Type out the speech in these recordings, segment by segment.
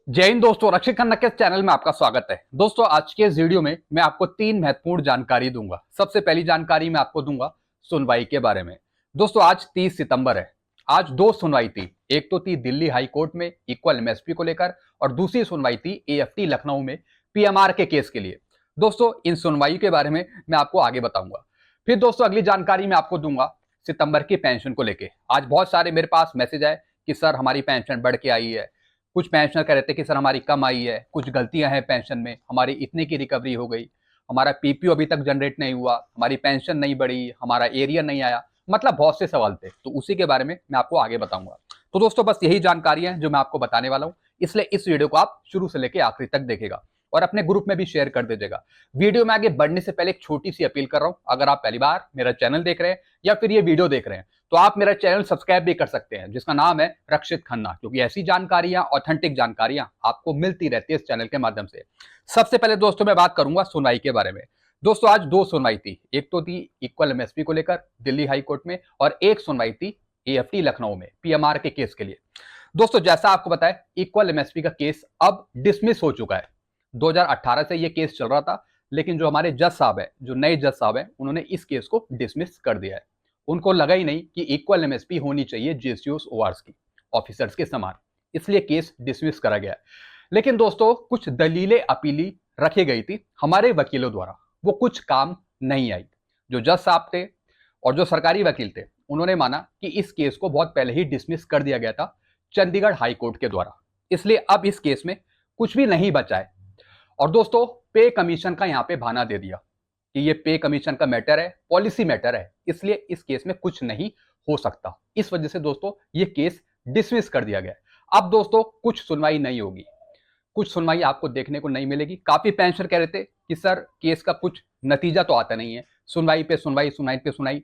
जय हिंद दोस्तों, रक्षित खन्ना के चैनल में आपका स्वागत है। दोस्तों, आज के इस वीडियो में मैं आपको तीन महत्वपूर्ण जानकारी दूंगा। सबसे पहली जानकारी मैं आपको दूंगा सुनवाई के बारे में। दोस्तों, आज 30 सितंबर है। आज दो सुनवाई थी। एक तो थी दिल्ली हाई कोर्ट में इक्वल एमएसपी को लेकर और दूसरी सुनवाई थी एएफटी लखनऊ में पीएमआर के केस के लिए। दोस्तों, इन सुनवाई के बारे में मैं आपको आगे बताऊंगा। फिर दोस्तों, अगली जानकारी मैं आपको दूंगा सितंबर की पेंशन को लेकर। आज बहुत सारे मेरे पास मैसेज आए कि सर हमारी पेंशन बढ़ के आई है। कुछ पेंशनर कह रहे थे कि सर हमारी कम आई है, कुछ गलतियां हैं पेंशन में, हमारी इतने की रिकवरी हो गई, हमारा पीपीओ अभी तक जनरेट नहीं हुआ, हमारी पेंशन नहीं बढ़ी, हमारा एरिया नहीं आया। मतलब बहुत से सवाल थे, तो उसी के बारे में मैं आपको आगे बताऊंगा। तो दोस्तों, बस यही जानकारी है जो मैं आपको बताने वाला हूं, इसलिए इस वीडियो को आप शुरू से लेकर आखिरी तक देखेगा और अपने ग्रुप में भी शेयर कर दीजिएगा। वीडियो में आगे बढ़ने से पहले एक छोटी सी अपील कर रहा हूं, अगर आप पहली बार मेरा चैनल देख रहे हैं या फिर ये वीडियो देख रहे हैं तो आप मेरा चैनल सब्सक्राइब भी कर सकते हैं, जिसका नाम है रक्षित खन्ना, क्योंकि ऐसी जानकारियां, ऑथेंटिक जानकारियां आपको मिलती रहती है इस चैनल के माध्यम से। सबसे पहले दोस्तों मैं बात करूंगा सुनवाई के बारे में। दोस्तों, आज दो सुनवाई थी। एक तो थी इक्वल एमएसपी को लेकर दिल्ली हाई कोर्ट में और एक सुनवाई थी एएफटी लखनऊ में पीएमआर के केस के लिए। दोस्तों, जैसा आपको पता है, इक्वल एमएसपी का केस अब डिसमिस हो चुका है। 2018 से ये केस चल रहा था, लेकिन जो हमारे जज साहब है, जो नए जज साहब है, उन्होंने इस केस को डिसमिस कर दिया है। उनको लगा ही नहीं कि इक्वल एमएसपी होनी चाहिए जेसीओस ओआरस की, ऑफिसर्स के समान, इसलिए केस डिसमिस करा गया। लेकिन दोस्तों, कुछ दलीलें अपीली रखी गई थी हमारे वकीलों द्वारा, वो कुछ काम नहीं आई। जो जज साहब थे और जो सरकारी वकील थे, उन्होंने माना कि इस केस को बहुत पहले ही डिसमिस कर दिया गया था चंडीगढ़ हाई कोर्ट के द्वारा, इसलिए अब इस केस में कुछ भी नहीं बचा है। और दोस्तों, पे कमीशन का यहां पे बहाना दे दिया कि ये पे कमीशन का मैटर है, पॉलिसी मैटर है, इसलिए इस केस में कुछ नहीं हो सकता। इस वजह से दोस्तों ये केस डिसमिस कर दिया गया। अब दोस्तों, कुछ सुनवाई नहीं होगी, कुछ सुनवाई आपको देखने को नहीं मिलेगी। काफी पेंशनर कह रहे थे कि सर केस का कुछ नतीजा तो आता नहीं है, सुनवाई पे सुनवाई, सुनवाई पे सुनवाई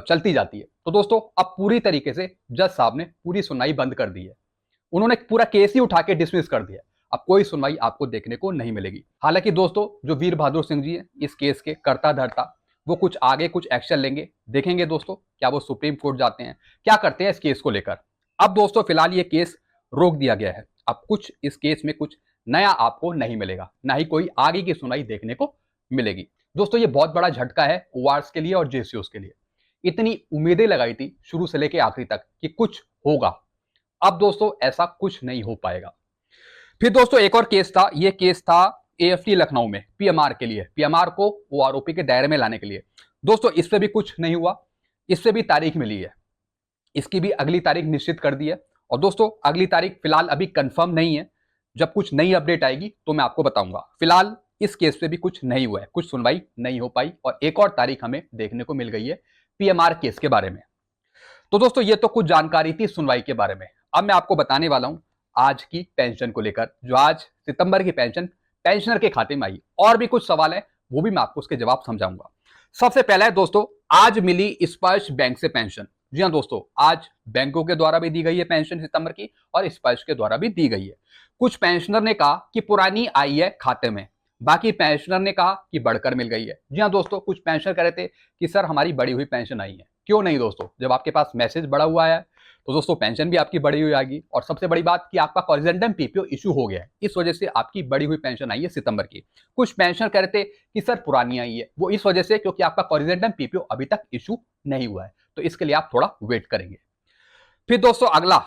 चलती जाती है। तो दोस्तों, अब पूरी तरीके से जज साहब ने पूरी सुनवाई बंद कर दी है। उन्होंने पूरा केस ही उठा के डिसमिस कर दिया। अब कोई सुनवाई आपको देखने को नहीं मिलेगी। हालांकि दोस्तों, जो वीर बहादुर सिंह जी है इस केस के कर्ता धर्ता, वो कुछ आगे कुछ एक्शन लेंगे। देखेंगे दोस्तों, क्या वो सुप्रीम कोर्ट जाते हैं, क्या करते हैं इस केस को लेकर। अब दोस्तों, फिलहाल ये केस रोक दिया गया है। अब कुछ इस केस में कुछ नया आपको नहीं मिलेगा, ना ही कोई आगे की सुनवाई देखने को मिलेगी। दोस्तों, ये बहुत बड़ा झटका है ओआरएस के लिए और जेसीओस के लिए। इतनी उम्मीदें लगाई थी शुरू से लेकर आखिरी तक कि कुछ होगा। अब दोस्तों, ऐसा कुछ नहीं हो पाएगा। फिर दोस्तों, एक और केस था। ये केस था एएफटी लखनऊ में पीएमआर के लिए, पीएमआर को वो आरोपी के दायरे में लाने के लिए। दोस्तों, इस पे भी कुछ नहीं हुआ, इस पे भी तारीख मिली है, इसकी भी अगली तारीख निश्चित कर दी है। और दोस्तों, अगली तारीख फिलहाल अभी कंफर्म नहीं है। जब कुछ नई अपडेट आएगी तो मैं आपको बताऊंगा। फिलहाल इस केस पे भी कुछ नहीं हुआ है, कुछ सुनवाई नहीं हो पाई और एक और तारीख हमें देखने को मिल गई है पीएमआर केस के बारे में। तो दोस्तों, ये तो कुछ जानकारी थी सुनवाई के बारे में। अब मैं आपको बताने वाला हूं आज की पेंशन को लेकर, जो आज सितंबर की पेंशन पेंशनर के खाते में आई। और भी कुछ सवाल है, वो भी मैं आपको उसके जवाब समझाऊंगा। सबसे पहला है दोस्तों, आज मिली स्पर्श बैंक से पेंशन। जी हाँ दोस्तों, आज बैंकों के द्वारा भी दी गई है पेंशन सितंबर की और स्पर्श के द्वारा भी दी गई है। कुछ पेंशनर ने कहा कि पुरानी आई है खाते में, बाकी पेंशनर ने कहा कि बढ़कर मिल गई है। जी हाँ दोस्तों, कुछ पेंशनर कह रहे थे कि सर हमारी बढ़ी हुई पेंशन आई है। क्यों नहीं दोस्तों, जब आपके पास मैसेज बढ़ा हुआ है तो दोस्तों पेंशन भी आपकी बढ़ी हुई आएगी। और सबसे बड़ी बात कि आपका कॉरिजेंडम पीपीओ इशू हो गया है, इस वजह से आपकी बढ़ी हुई पेंशन आई है सितंबर की। कुछ पेंशनर कह रहे थे कि सर पुरानी आई है, वो इस वजह से क्योंकि आपका कॉरिजेंडम पीपीओ अभी तक इशू नहीं हुआ है, तो इसके लिए आप थोड़ा वेट करेंगे। फिर दोस्तों, अगला,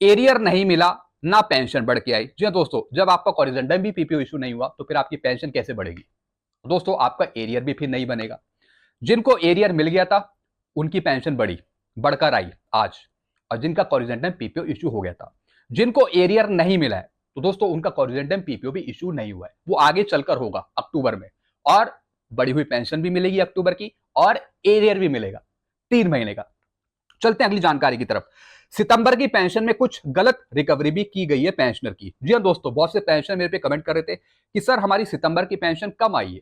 एरियर नहीं मिला ना पेंशन बढ़ के आई। जी हाँ दोस्तों, जब आपका कॉरिजेंडम भी पीपीओ इशू नहीं हुआ तो फिर आपकी पेंशन कैसे बढ़ेगी। दोस्तों, आपका एरियर भी फिर नहीं बनेगा। जिनको एरियर मिल गया था उनकी पेंशन बढ़कर आई आज, और जिनका कॉरिजेंडम पीपीओ इशू हो गया था। जिनको एरियर नहीं मिला है तो दोस्तों उनका कॉरिजेंडम पीपीओ भी इशू नहीं हुआ है, वो आगे चलकर होगा अक्टूबर में, और बढ़ी हुई पेंशन भी मिलेगी अक्टूबर की और एरियर भी मिलेगा 3 महीने का। चलते हैं अगली जानकारी की तरफ। सितंबर की पेंशन में कुछ गलत रिकवरी भी की गई है पेंशनर की। जी हाँ दोस्तों, बहुत से पेंशनर मेरे पे कमेंट कर रहे थे कि सर हमारी सितंबर की पेंशन कम आई है,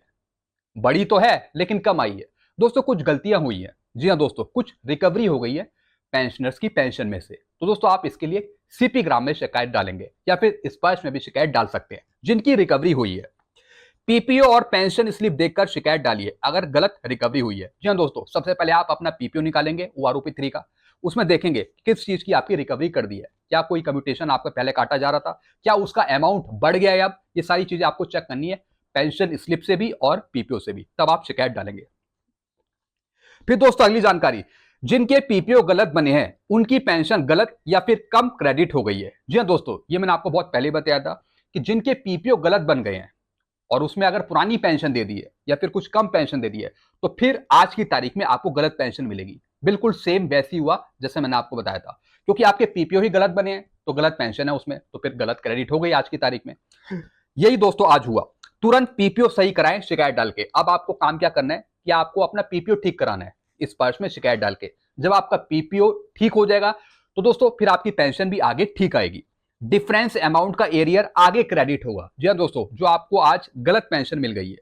बड़ी तो है लेकिन कम आई है। दोस्तों, कुछ गलतियां हुई हैं। जी हाँ दोस्तों, कुछ रिकवरी हो गई है पेंशनर्स की पेंशन में से। तो दोस्तों, आप इसके लिए सीपी ग्राम में शिकायत डालेंगे या फिर स्पर्श में भी शिकायत डाल सकते हैं जिनकी रिकवरी हुई है। पीपीओ और पेंशन स्लिप देखकर शिकायत डालिए अगर गलत रिकवरी हुई है। जी हाँ दोस्तों, सबसे पहले आप अपना पीपीओ निकालेंगे ओआरओपी 3 का, उसमें देखेंगे किस चीज की आपकी रिकवरी कर दी है, क्या कोई कम्यूटेशन आपका पहले काटा जा रहा था, क्या उसका अमाउंट बढ़ गया है, अब ये सारी चीजें आपको चेक करनी है पेंशन स्लिप से भी और पीपीओ से भी, तब आप शिकायत डालेंगे। फिर दोस्तों अगली जानकारी, जिनके पीपीओ गलत बने हैं उनकी पेंशन गलत या फिर कम क्रेडिट हो गई है। जी हाँ दोस्तों, ये मैंने आपको बहुत पहले बताया था कि जिनके पीपीओ गलत बन गए हैं और उसमें अगर पुरानी पेंशन दे दी है या फिर कुछ कम पेंशन दे दी है तो फिर आज की तारीख में आपको गलत पेंशन मिलेगी। बिल्कुल सेम वैसी हुआ जैसे मैंने आपको बताया था, क्योंकि आपके पीपीओ ही गलत बने हैं तो गलत पेंशन है उसमें, तो फिर गलत क्रेडिट हो गई आज की तारीख में। यही दोस्तों आज हुआ। तुरंत पीपीओ सही कराएं शिकायत डाल के। अब आपको काम क्या करना है कि आपको अपना पीपीओ ठीक कराना है इस स्पर्श में शिकायत डाल के। जब आपका पीपीओ ठीक हो जाएगा तो दोस्तों फिर आपकी पेंशन भी आगे ठीक आएगी, डिफरेंस अमाउंट का एरियर आगे क्रेडिट होगा। जी हाँ दोस्तों, जो आपको आज गलत पेंशन मिल गई है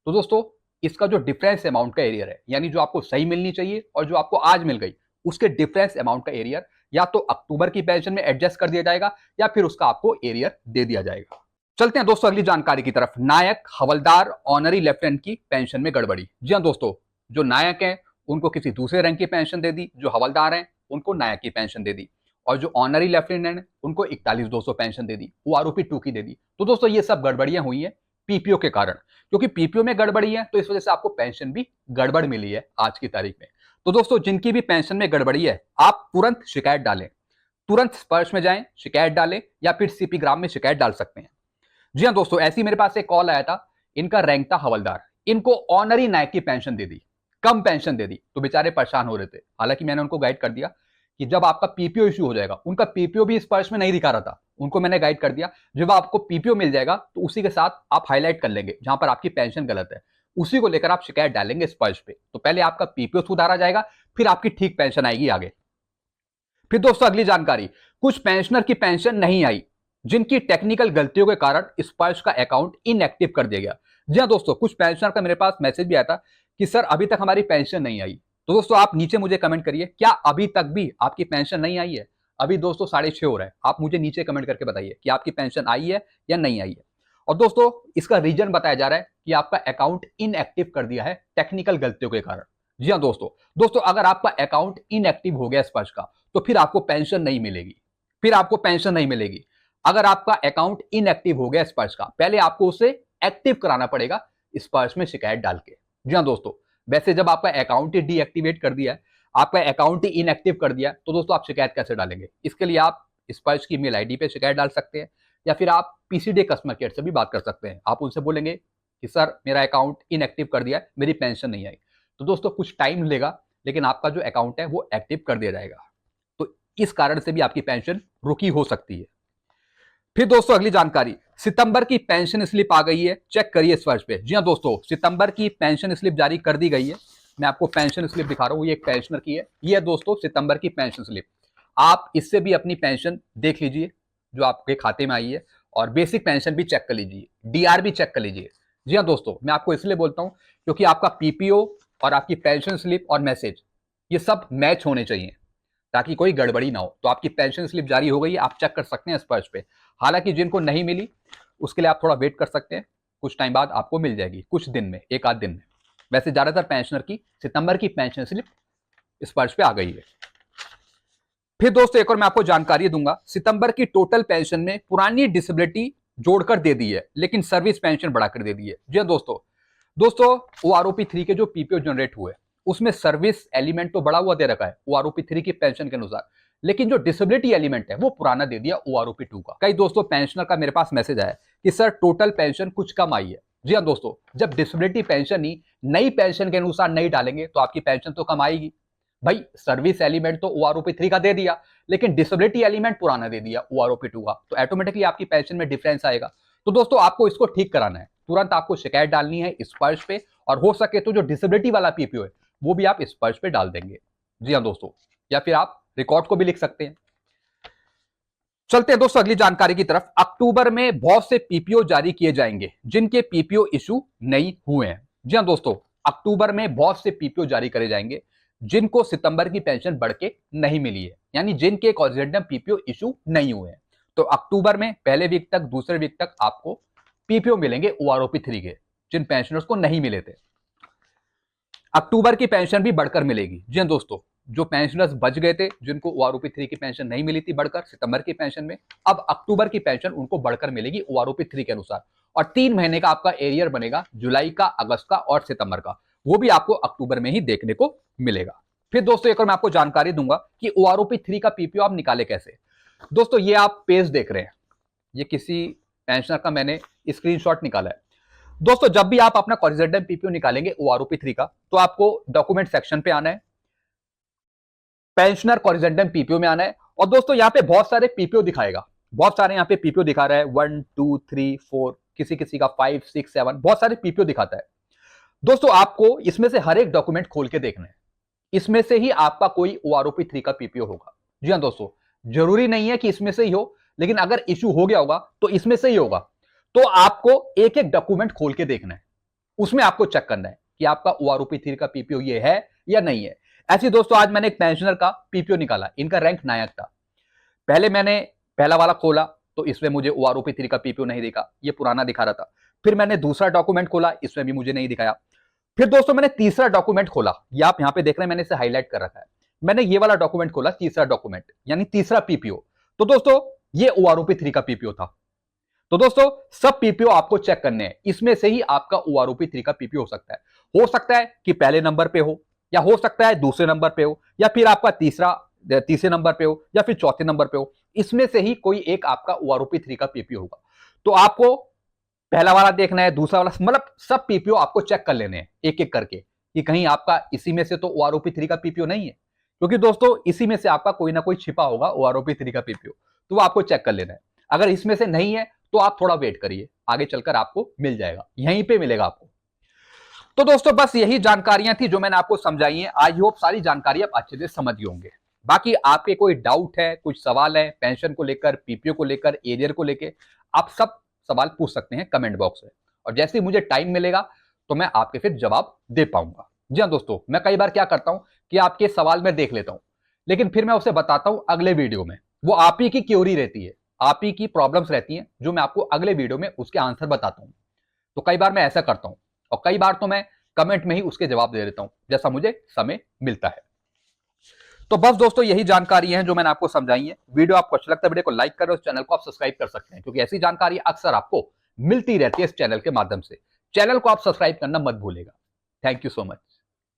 तो दोस्तों इसका जो डिफरेंस अमाउंट का एरियर है, यानी जो आपको सही मिलनी चाहिए और जो आपको आज मिल गई, उसके डिफरेंस अमाउंट का एरियर या तो अक्टूबर की पेंशन में एडजस्ट कर दिया जाएगा या फिर उसका आपको एरियर दे दिया जाएगा। चलते हैं दोस्तों अगली जानकारी की तरफ। नायक, हवलदार, ऑनरी लेफ्टिनेंट की पेंशन में गड़बड़ी। जी हाँ दोस्तों, जो नायक हैं उनको किसी दूसरे रैंक की पेंशन दे दी, जो हवलदार हैं उनको नायक की पेंशन दे दी, और जो ऑनरी लेफ्टिनेंट उनको 41,200 पेंशन दे दी, वो आरओपी 2 की दे दी। तो दोस्तों ये सब गड़बड़ियां हुई हैं पीपीओ के कारण, क्योंकि पीपीओ में गड़बड़ी है तो इस वजह से आपको पेंशन भी गड़बड़ मिली है आज की तारीख में। तो दोस्तों जिनकी भी पेंशन में गड़बड़ी है आप तुरंत शिकायत डालें, तुरंत स्पर्श में जाएं, शिकायत डालें या फिर सीपी ग्राम में शिकायत डाल सकते हैं। जी हाँ दोस्तों, ऐसी मेरे पास एक कॉल आया था, इनका रैंक था हवलदार, इनको ऑनरी नायक की पेंशन दे दी, कम पेंशन दे दी, तो बेचारे परेशान हो रहे थे। हालांकि मैंने उनको गाइड कर दिया कि जब आपका पीपीओ इश्यू हो जाएगा, उनका पीपीओ भी स्पर्श में नहीं दिखा रहा था, उनको मैंने गाइड कर दिया जब आपको पीपीओ मिल जाएगा तो उसी के साथ आप हाईलाइट कर लेंगे जहां पर आपकी पेंशन गलत है, उसी को लेकर आप शिकायत डालेंगे स्पर्श पे, तो पहले आपका पीपीओ सुधारा जाएगा, फिर आपकी ठीक पेंशन आएगी आगे। फिर दोस्तों अगली जानकारी, कुछ पेंशनर की पेंशन नहीं आई जिनकी टेक्निकल गलतियों के कारण स्पर्श का अकाउंट इनएक्टिव कर दिया गया। जी हाँ दोस्तों, कुछ पेंशनर का मेरे पास मैसेज भी आया था कि सर अभी तक हमारी पेंशन नहीं आई। तो दोस्तों आप नीचे मुझे कमेंट करिए, क्या अभी तक भी आपकी पेंशन नहीं आई है? अभी दोस्तों 6:30 हो रहा है, आप मुझे नीचे कमेंट करके बताइए कि आपकी पेंशन आई है या नहीं आई है। और दोस्तों इसका रीजन बताया जा रहा है कि आपका अकाउंट इनएक्टिव कर दिया है टेक्निकल गलतियों के कारण। जी हाँ दोस्तों अगर आपका अकाउंट इनएक्टिव हो गया स्पर्श का तो फिर आपको पेंशन नहीं मिलेगी, फिर आपको पेंशन नहीं मिलेगी। अगर आपका अकाउंट इनएक्टिव हो गया स्पर्श का, पहले आपको उसे एक्टिव कराना पड़ेगा स्पर्श में शिकायत डाल के। जी हाँ दोस्तों, वैसे जब आपका अकाउंट ही डीएक्टिवेट कर दिया है, आपका अकाउंट ही इनएक्टिव कर दिया है, तो दोस्तों आप शिकायत कैसे डालेंगे? इसके लिए आप स्पर्श की मेल आईडी पे शिकायत डाल सकते हैं या फिर आप पीसीडी कस्टमर केयर से भी बात कर सकते हैं। आप उनसे बोलेंगे कि सर मेरा अकाउंट इनएक्टिव कर दिया है, मेरी पेंशन नहीं आई। तो दोस्तों कुछ टाइम लेगा लेकिन आपका जो अकाउंट है वो एक्टिव कर दिया जाएगा, तो इस कारण से भी आपकी पेंशन रुकी हो सकती है। फिर दोस्तों अगली जानकारी, सितंबर की पेंशन स्लिप आ गई है, चेक करिए इस वर्ष पे। जी हाँ दोस्तों, सितंबर की पेंशन स्लिप जारी कर दी गई है। मैं आपको पेंशन स्लिप दिखा रहा हूं, ये एक पेंशनर की है। ये है दोस्तों सितंबर की पेंशन स्लिप। आप इससे भी अपनी पेंशन देख लीजिए जो आपके खाते में आई है, और बेसिक पेंशन भी चेक कर लीजिए, डीआर भी चेक कर लीजिए। जी हाँ दोस्तों, मैं आपको इसलिए बोलता हूं क्योंकि आपका पीपीओ और आपकी पेंशन स्लिप और मैसेज ये सब मैच होने चाहिए ताकि कोई गड़बड़ी ना हो। तो आपकी पेंशन स्लिप जारी हो गई है, आप चेक कर सकते हैं स्पर्श पे। हालांकि जिनको नहीं मिली उसके लिए आप थोड़ा वेट कर सकते हैं, कुछ टाइम बाद आपको मिल जाएगी, कुछ दिन में, एक आध दिन में। वैसे ज्यादातर पेंशनर की सितंबर की पेंशन स्लिप स्पर्श पे आ गई है। फिर दोस्तों एक और मैं आपको जानकारी दूंगा, सितंबर की टोटल पेंशन में पुरानी डिसेबिलिटी जोड़कर दे दी है लेकिन सर्विस पेंशन बढ़ाकर दे दी है। जी दोस्तों वो आरओपी 3 के जो पीपीओ जनरेट हुए उसमें सर्विस एलिमेंट तो बढ़ा हुआ दे रखा है वो आरओपी 3 की पेंशन के अनुसार, लेकिन जो डिसेबिलिटी एलिमेंट है वो पुराना दे दिया ओआरओपी 2 का। कई दोस्तों पेंशनर का मेरे पास मैसेज आया कि सर टोटल पेंशन कुछ कम आई है। जी हाँ दोस्तों, जब डिसेबिलिटी पेंशन ही नई पेंशन के अनुसार नहीं डालेंगे तो आपकी पेंशन तो कम आएगी। भाई सर्विस एलिमेंट तो ओआरओपी 3 का दे दिया लेकिन डिसेबिलिटी एलिमेंट पुराना दे दिया ओआरओपी 2 का, तो ऑटोमेटिकली आपकी पेंशन में डिफरेंस आएगा। तो दोस्तों आपको इसको ठीक कराना है, तुरंत आपको शिकायत डालनी है स्पर्श पे, और हो सके तो जो डिसेबिलिटी वाला पीपीओ है वो भी आप स्पर्श पे डाल देंगे। जी हाँ दोस्तों, या फिर आप रिकॉर्ड को भी लिख सकते हैं। चलते हैं दोस्तों अगली जानकारी की तरफ। अक्टूबर में बहुत से पीपीओ जारी किए जाएंगे जिनके पीपीओ इशू नहीं हुए हैं। जी हाँ दोस्तों, अक्टूबर में बहुत से पीपीओ जारी करे जाएंगे जिनको सितंबर की पेंशन बढ़ के नहीं मिली है, यानी जिनके कॉन्जेंडम पीपीओ इशू नहीं हुए हैं। तो अक्टूबर में पहले वीक तक, दूसरे वीक तक आपको पीपीओ मिलेंगे ओआरओपी 3 के, जिन पेंशनर्स को नहीं मिले थे। अक्टूबर की पेंशन भी बढ़कर मिलेगी। जी हाँ दोस्तों, जो पेंशनर्स बच गए थे, जिनको ओआरओपी 3 की पेंशन नहीं मिली थी बढ़कर सितंबर की पेंशन में, अब अक्टूबर की पेंशन उनको बढ़कर मिलेगी ओआरओपी 3 के अनुसार। और 3 महीने का आपका एरियर बनेगा, जुलाई का, अगस्त का और सितंबर का, वो भी आपको अक्टूबर में ही देखने को मिलेगा। फिर दोस्तों एक और मैं आपको जानकारी दूंगा कि ओआरओपी 3 का पीपीओ आप निकाले कैसे। दोस्तों ये आप पेज देख रहे हैं, ये किसी पेंशनर का मैंने स्क्रीनशॉट निकाला है। दोस्तों जब भी आप अपना कोरिजेंडम पीपीओ निकालेंगे ओआरओपी 3 का, तो आपको डॉक्यूमेंट सेक्शन पे आना है, पेंशनर कोरिजेंडम पीपीओ में आना है। और दोस्तों यहाँ पे बहुत सारे पीपीओ दिखाएगा, बहुत सारे यहाँ पे पीपीओ दिखा रहा है, 1 2 3 4, किसी किसी का 5 6 7, बहुत सारे पीपीओ दिखाता है। दोस्तों आपको इसमें से हर एक डॉक्यूमेंट खोल के देखना है, इसमें से ही आपका कोई ओआरओपी 3 का पीपीओ होगा। जी हाँ दोस्तों, जरूरी नहीं है कि इसमें से ही हो, लेकिन अगर इश्यू हो गया होगा तो इसमें से ही होगा। तो आपको एक एक डॉक्यूमेंट खोल के देखना है, उसमें आपको चेक करना है कि आपका ओआरओपी 3 का पीपीओ ये है या नहीं है। ऐसे दोस्तों आज मैंने एक पेंशनर का पीपीओ निकाला, इनका रैंक नायक था। पहले मैंने पहला वाला खोला तो इसमें मुझे ओआरओपी 3 का पीपीओ नहीं दिखा, ये पुराना दिखा रहा था। फिर मैंने दूसरा डॉक्यूमेंट खोला, इसमें भी मुझे नहीं दिखाया। फिर दोस्तों मैंने तीसरा डॉक्यूमेंट खोला, ये आप यहां पे देख रहे हैं, मैंने इसे हाईलाइट कर रखा है। मैंने ये वाला डॉक्यूमेंट खोला, तीसरा डॉक्यूमेंट यानी तीसरा पीपीओ, तो दोस्तों ये ओआरओपी 3 का पीपीओ था। तो दोस्तों सब पीपीओ आपको चेक करने हैं, इसमें से ही आपका ओआरओपी 3 का पीपीओ हो सकता है। हो सकता है कि पहले नंबर पे हो, या हो सकता है दूसरे नंबर पे हो, या फिर आपका तीसरे नंबर पे हो, या फिर चौथे नंबर पे हो। इसमें से ही कोई एक आपका ओआरओपी 3 का पीपीओ होगा। तो आपको पहला वाला देखना है, दूसरा वाला, मतलब सब पीपीओ आपको चेक कर लेने हैं एक एक करके, कि कहीं आपका इसी में से तो ओआरओपी 3 का पीपीओ नहीं है, क्योंकि दोस्तों इसी में से आपका कोई ना कोई छिपा होगा ओआरओपी 3 का पीपीओ, तो वो आपको चेक कर लेना है। अगर इसमें से नहीं है तो आप थोड़ा वेट करिए, आगे चलकर आपको मिल जाएगा, यहीं पे मिलेगा आपको। तो दोस्तों बस यही जानकारियां थी जो मैंने आपको समझाई हैं। आई होप सारी जानकारी आप अच्छे से समझ गए होंगे। बाकी आपके कोई डाउट है, कुछ सवाल है पेंशन को लेकर, पीपीओ को लेकर, एरियर को लेकर, आप सब सवाल पूछ सकते हैं कमेंट बॉक्स में, और जैसे ही मुझे टाइम मिलेगा तो मैं आपके फिर जवाब दे पाऊंगा। जी हाँ दोस्तों, मैं कई बार क्या करता हूं कि आपके सवाल में देख लेता हूं, लेकिन फिर मैं उसे बताता हूं अगले वीडियो में। वो आप ही की क्यूरी रहती है, आप ही की प्रॉब्लम्स रहती हैं, जो मैं आपको अगले वीडियो में उसके आंसर बताता हूं। तो कई बार मैं ऐसा करता हूं, और कई बार तो मैं कमेंट में ही उसके जवाब दे देता हूं, जैसा मुझे समय मिलता है। तो बस दोस्तों यही जानकारी है जो मैंने आपको समझाई है। वीडियो आपको अच्छा लगता है, वीडियो को लाइक करें, उस चैनल को आप सब्सक्राइब कर सकते हैं, क्योंकि ऐसी जानकारी अक्सर आपको मिलती रहती है इस चैनल के माध्यम से। चैनल को आप सब्सक्राइब करना मत भूलेगा। Thank you so much.